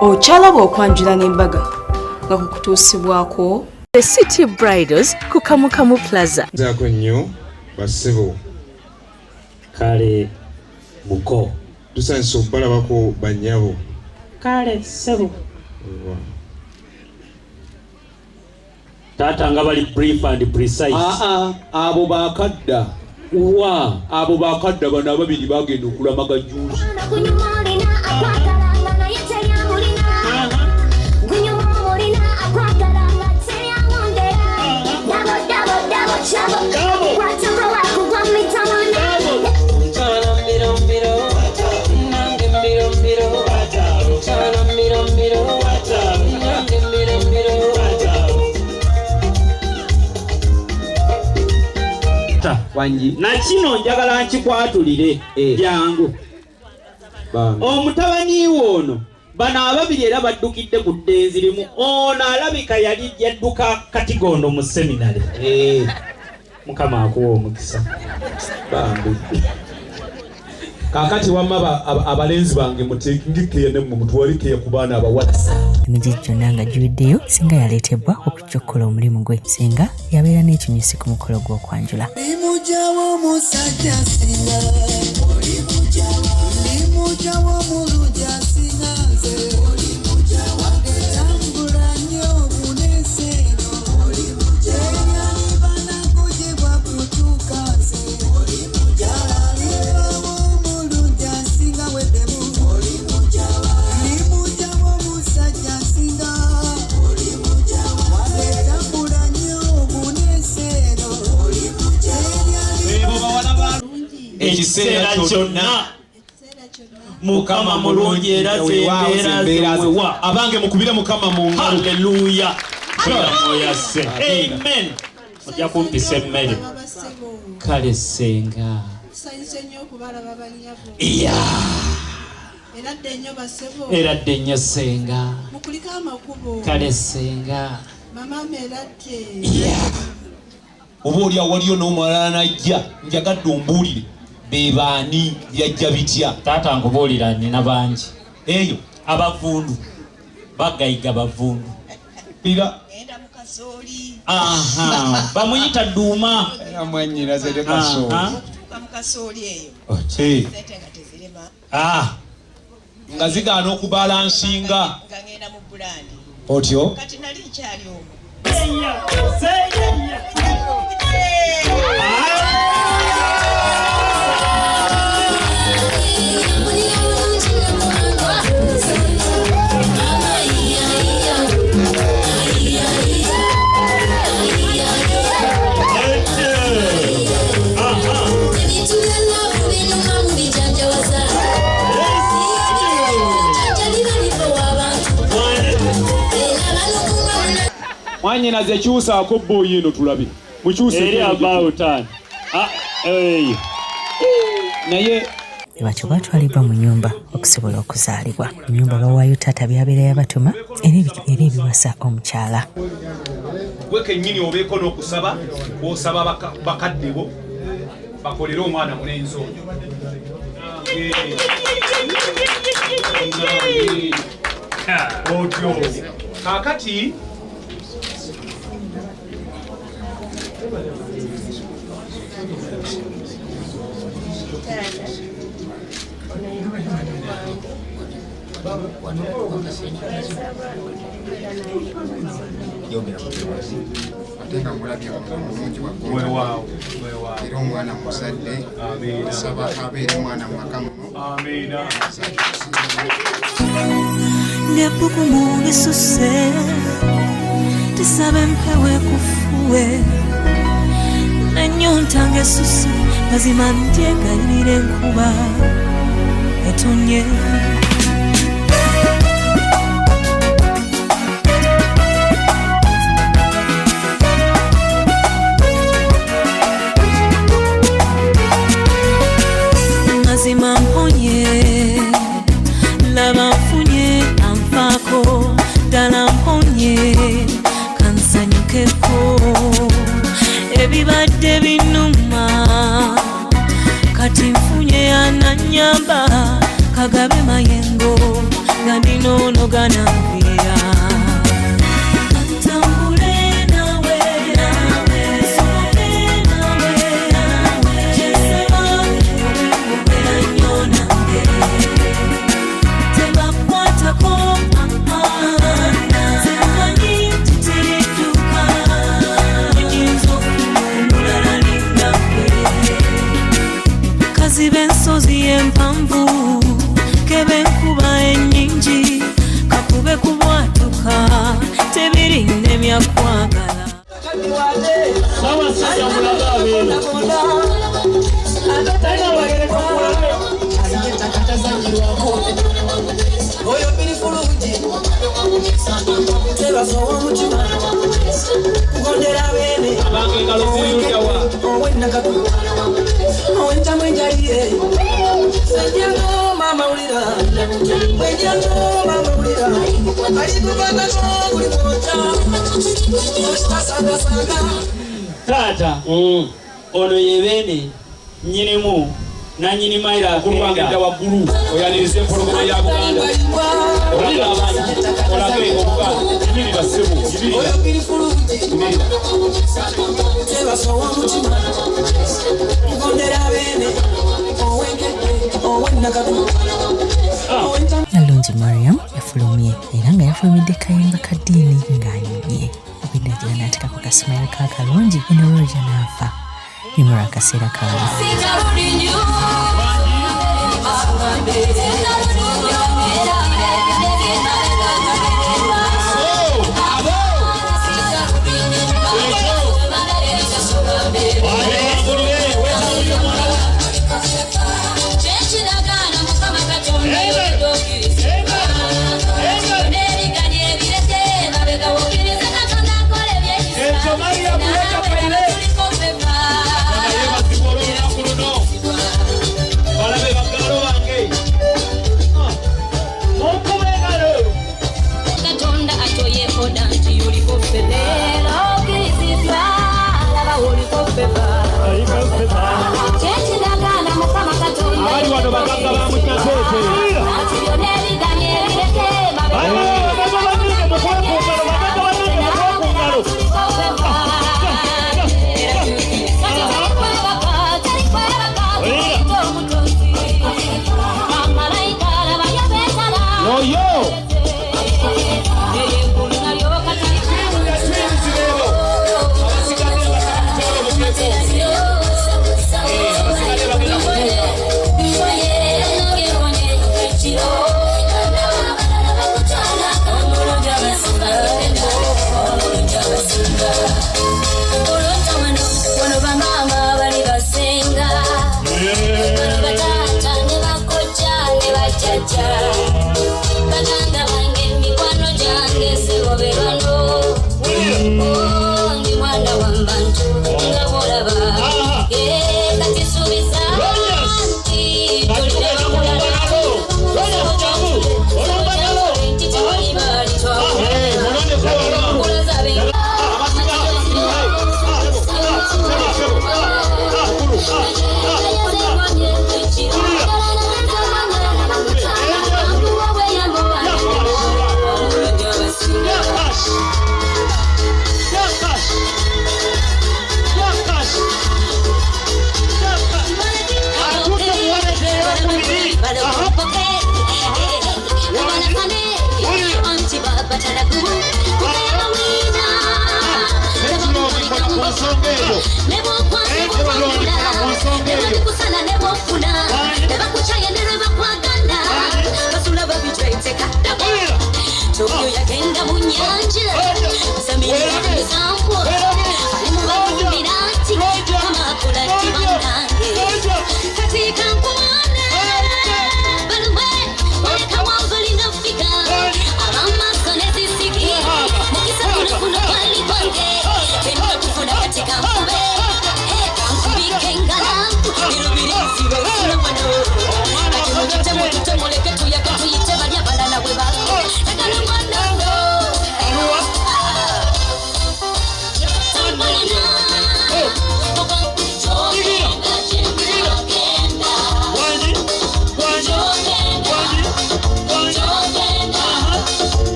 Okyalaba okwanjula n'embaga nga kukutuusibwako The City Bridals ku Kamukamu Plaza. Zaako nnyo bassebo. Kale muko. Tusanyusa okubalabako bannyabo. Kale ssebo. Taata nga bali brief and precise. Abo bakadda. Wa abo bakadda bano ababiri bagenda okulamaga juice. Wanji na kino njagala nkikwatulire jangu omutabani wono bano ababiri era baddukidde ku ddenzi limu. Ono alabika yali yadduka Katigondo mu seminary. Mukama akuwa omukisa bambi kakati wamma abalenzi bange mutekingike ne mutwalike ku baana abawala. Emijijjo nanga giweddeyo singa yaleetebwa okujjokkola omulimu gwe singa yabeera n'ekinyusi ku mukolo gw'okwanjula. Limujawo musajja singa limujawo mulujja singa nze wagetambula nnyo obuneeseno ebyali banakugibwa kutuuka nze limujawo mulujja singa weddemu limujawo musajja singa wagetambula nnyo obuneeseno ekiseera kyonna Mukama mulungi era zembeera zewa abange mukubire Mukama mu ngalo. Haleluya. Amen. Ojja kumpisa emmere. Kale senga eradde nnyo senga. Kale senga oba oli awaliyo n'omulala najja njagadde ombuulire bebaani byajja bitya. Taata nkubuulira nina bangi eyo abavundu bagayiga bavundu bamuyita Duuma Era mwannyina zere kasooli. nga zigaana okubalansinga otyo. Mwanyina ze kyusaako boyi ino tulabe. Mukyuse eri about naye Batyo batwalibwa mu nnyumba okusobola okuzaalibwa. Mu nnyumba bawaayo taata byabeera yabatuma era ebiwasa omukyala. gwe kennyini obeeko n'okusaba osaba bakadde bo bakolere omwana mulenzi oyo. Otyo kakati Ateka mulabye omulungi waggulu era omwana muzadde saba abeere mwana mumaka muno. Ng'ebbugumu lisusse tisaba empewo ekufuwe n'ennyonta ng'essusse mazima ndyegayirira enkuba etonye. Mazima mponye laba nfunye anfaako ddala mponye kansanyukeko ebibadde binuma kati nfunye ananyamba kagabe mayi toganambira tambule nawe sobe nawe kyesaba obera nnyo nange tebakwatako zemanyi titiriduka nyinza okumulala ninnawe kazibe ensozi y'empanvu kebe enkuba ennyingi kakube kubwatuka tebirinde byakwagala oyo birifulungi tebasowa omutima kugondera bene owenagatu owentamu enjaliye senjano mama ulira wenjano mama ulira alikubatako buli mwota ositasangasanga taata ono yebene nyinimu nanyini maira kulwangedda waggulu oyaniriza empologoma ya buganda olabira abaana olage obuganda ibirira ssebo oyo birifulungi tebasowa omutima kugondera bene owenagatu Nalungi Mariam yafulumye era nga yafulumidde kayimba ka ddiini ng'anyumye obidde agira n'ateekako kasimayiro k'akalungi enoroja n'afa nimura akaseera kawe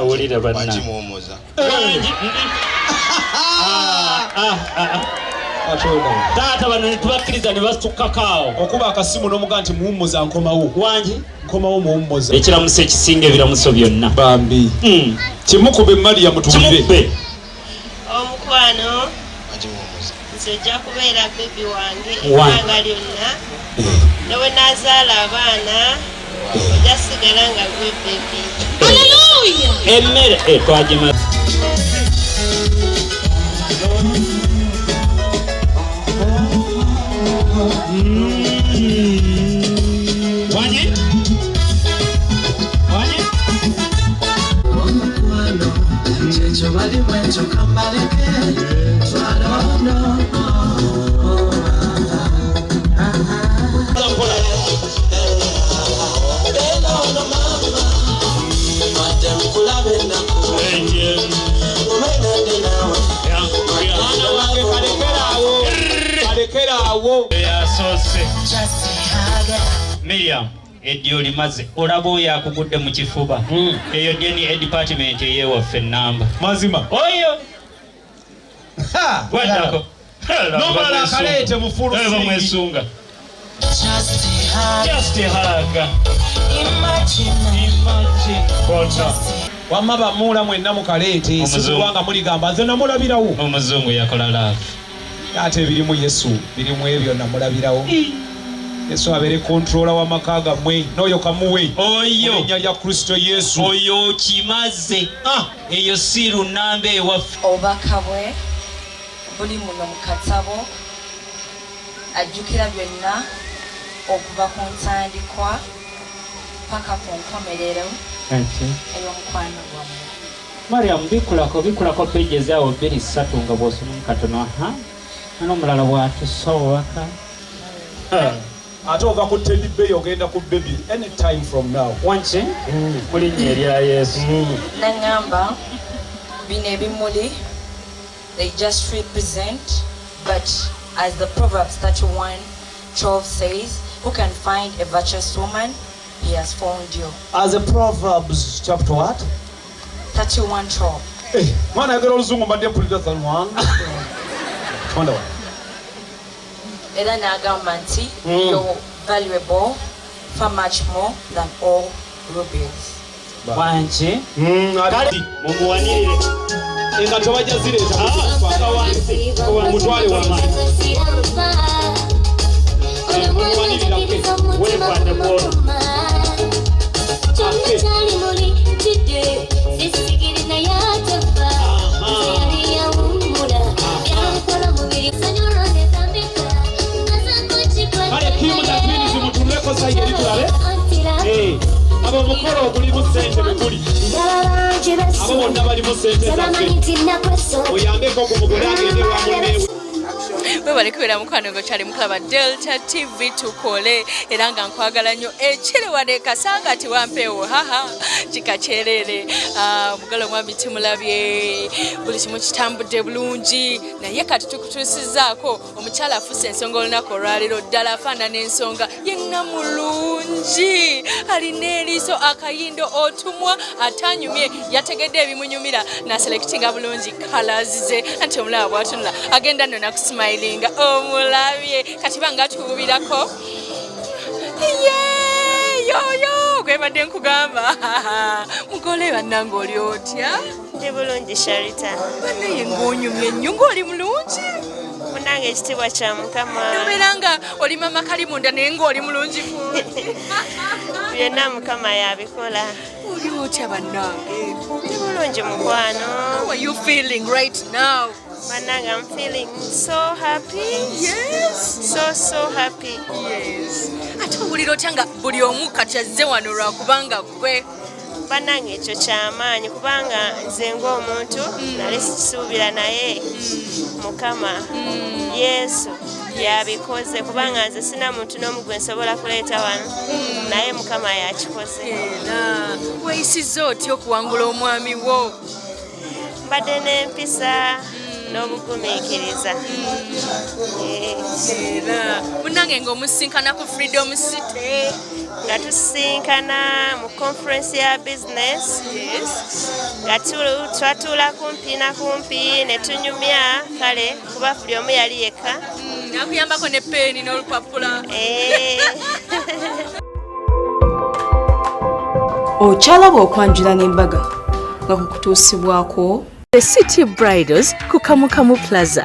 Wulira banna. Taata bano ne tubakkiriza ne basukakaawo. Okuba akasimu n'omuga nti muwummuza nkomawo. Wangi? Nkomawo muwummuza. Ekiramuso ekisinga ebiramuso byonna. Bambi. Kimukube Maria mutumire. Kimukube. Omukwano. Nze nja kubeera bebi wange ebbanga lyonna. Newe nazaala abaana. Ojja sigala nga gwe bebi. Haleluya! Emmere twagima. Wanyi? Wanyi? Omukwano kyekyo bali bwekyo kambaleke twalono. Miriam, Eddie olimaze olaba oyo akugudde mu kifuba. Eyo DNA department eyewaffe ennamba. Mazima. Oyo. Wadako. Nomala akaleete mufulu singi. Mwesunga. Just a hug. Imagine. Kota. Wamma bamuula mwenna mukaleete sikubanga muligamba nze namulabirawo. Omuzungu yakola laavu. Ate ebirimu Yesu birimu ebyo namulabirawo. Yesu abere kontrola wa maka gammwe n'oyo kamuwe. Oyo ennya lya Kristo Yesu. Oyo kimaze. Eyo si runnamba ewaffe. Obubaka bwe buli muno mu katabo ajjukira byonna okuva ku ntandikwa paka ku nkomerero ey'omukwano gwammwe. Mariam, bikulako pages awo 2-3 nga bw'osoma katono. N'omulala bw'atusoboka. Ate ova ku Teddy Bay ogenda ku baby anytime from now. Wanchi? Kulinnya erya Yesu. Nangamba bino ebimuli they just represent, but as the Proverbs 31:12 says, who can find a virtuous woman? He has found you. As a Proverbs chapter what? 31:12. Mwana yagera oluzungu mbadde mpulira 31. Wonder what? Era n'agamba nti you're valuable far much more than all rubies. Wanchi? Kati mumuwanirire. Enga tebajja zireeta wansi omutwale w'amaanyi. Mumuwanirira ke weekwate bwolo. Abo mukolo ogulimu ssente bwe guli. Abo bonna balimu ssente zaffe. Oyambeko ku mugole agende wa munneewe. Webale kubeera mukwano gokyali mukulaba Delta TV tukole era nga nkwagala nnyo ekiri wadde kasanga ti wampeewo kikakyerere mugalo mwami tumulabye buli kimu kitambudde bulungi naye kati tukutuusizaako omukyala afuuse ensonga olunaku olwaleero ddala afaanana ensonga yenna mulungi alina eriiso akayindo otumwa atanyumye yategedde ebimunyumira naselekitinga bulungi kalazize anti omulaba bwatunula agenda nno nakusimayilinga omulabye kati banga tukubirako yoyo gwebadde nkugamba mugole bannanga oli otya ndi bulungi Sharita banaye ng'onyumye nnyo ng'oli mulungi munange ekitiibwa kya Mukama nobeera nga oli mama kali munda naye ng'oli mulungi byonna Mukama yabikola oli otya bannange ndi bulungi mukwano. How are you feeling right now? Mananga, I'm feeling so happy. Yes. So happy. Yes. Ate owulira otya nga buli omu kati azze wano lwakubanga gwe bananga ekyo kyamaanyi kubanga nze ng'omuntu nali sikisuubira naye Mukama Yesu yabikoze kubanga nze sina muntu n'omu gwe nsobola kuleeta wano naye Mukama yakikoze. Era weeyisizza otya okuwangula omwami wo? Mbadde n'empisa n'obugumiikiriza. Era munange ng'omusinkana ku Freedom City nga tusinkana mu conference ya business nga twatuula kumpi na kumpi ne tunyumya kale kuba buli omu yali yekka. Nakuyambako ne peeni n'olupapula. Okyalaba okwanjula n'embaga nga kukutuusibwako The City Bridals ku Kamukamu Plaza.